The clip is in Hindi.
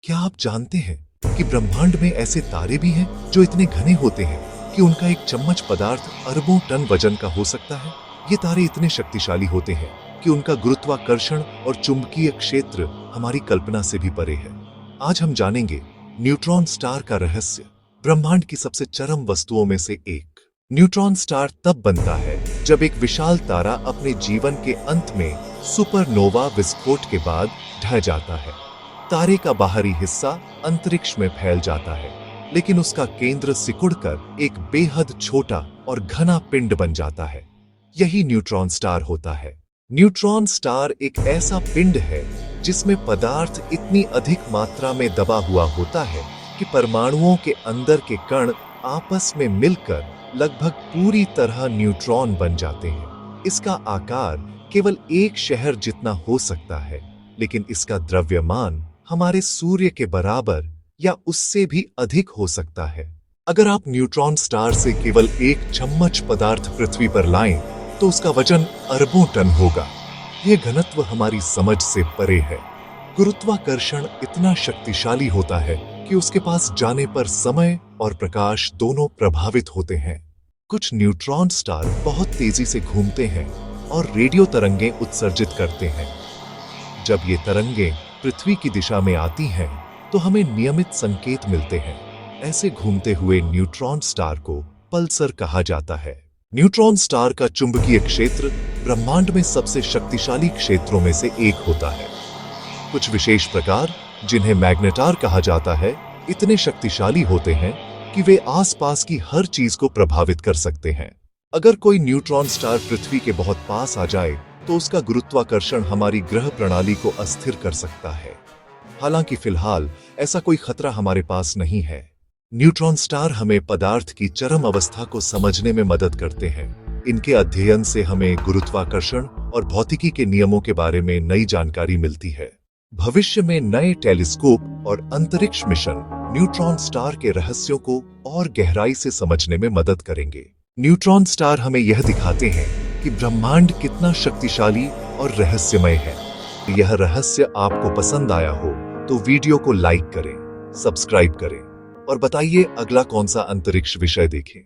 क्या आप जानते हैं कि ब्रह्मांड में ऐसे तारे भी हैं जो इतने घने होते हैं कि उनका एक चम्मच पदार्थ अरबों टन वजन का हो सकता है। ये तारे इतने शक्तिशाली होते हैं कि उनका गुरुत्वाकर्षण और चुंबकीय क्षेत्र हमारी कल्पना से भी परे है। आज हम जानेंगे न्यूट्रॉन स्टार का रहस्य, ब्रह्मांड की सबसे चरम वस्तुओं में से एक। न्यूट्रॉन स्टार तब बनता है जब एक विशाल तारा अपने जीवन के अंत में सुपरनोवा विस्फोट के बाद ढह जाता है। तारे का बाहरी हिस्सा अंतरिक्ष में फैल जाता है, लेकिन उसका केंद्र सिकुड़कर एक बेहद छोटा और घना पिंड बन जाता है। यही न्यूट्रॉन स्टार होता है। न्यूट्रॉन स्टार एक ऐसा पिंड है जिसमें पदार्थ इतनी अधिक मात्रा में दबा हुआ होता है कि परमाणुओं के अंदर के कण आपस में मिलकर लगभग पूरी तरह न्यूट्रॉन बन जाते हैं। इसका आकार केवल एक शहर जितना हो सकता है, लेकिन इसका द्रव्यमान हमारे सूर्य के बराबर या उससे भी अधिक हो सकता है। अगर आप न्यूट्रॉन स्टार से केवल एक चम्मच पदार्थ पृथ्वी पर लाएं, तो उसका वजन अरबों टन होगा। यह घनत्व हमारी समझ से परे है। गुरुत्वाकर्षण इतना शक्तिशाली होता है कि उसके पास जाने पर समय और प्रकाश दोनों प्रभावित होते हैं। कुछ न्यूट्रॉन स्टार बहुत तेजी से घूमते हैं और रेडियो तरंगें उत्सर्जित करते हैं। जब ये तरंगें पृथ्वी की दिशा में आती हैं, तो हमें नियमित संकेत मिलते हैं। ऐसे घूमते हुए न्यूट्रॉन स्टार को पल्सर कहा जाता है। न्यूट्रॉन स्टार का चुंबकीय क्षेत्र ब्रह्मांड में सबसे शक्तिशाली क्षेत्रों में से एक होता है। कुछ विशेष प्रकार, जिन्हें मैग्नेटार कहा जाता है, इतने शक्तिशाली होते हैं कि वे आसपास की हर चीज को प्रभावित कर सकते हैं। अगर कोई न्यूट्रॉन स्टार पृथ्वी के बहुत पास आ जाए, तो उसका गुरुत्वाकर्षण हमारी ग्रह प्रणाली को अस्थिर कर सकता है। हालांकि फिलहाल ऐसा कोई खतरा हमारे पास नहीं है। न्यूट्रॉन स्टार हमें पदार्थ की चरम अवस्था को समझने में मदद करते हैं। इनके अध्ययन से हमें गुरुत्वाकर्षण और भौतिकी के नियमों के बारे में नई जानकारी मिलती है। भविष्य में नए टेलीस्कोप और अंतरिक्ष मिशन न्यूट्रॉन स्टार के रहस्यों को और गहराई से समझने में मदद करेंगे। न्यूट्रॉन स्टार हमें यह दिखाते हैं कि ब्रह्मांड कितना शक्तिशाली और रहस्यमय है। यह रहस्य आपको पसंद आया हो तो वीडियो को लाइक करें, सब्सक्राइब करें और बताइए अगला कौन सा अंतरिक्ष विषय देखें।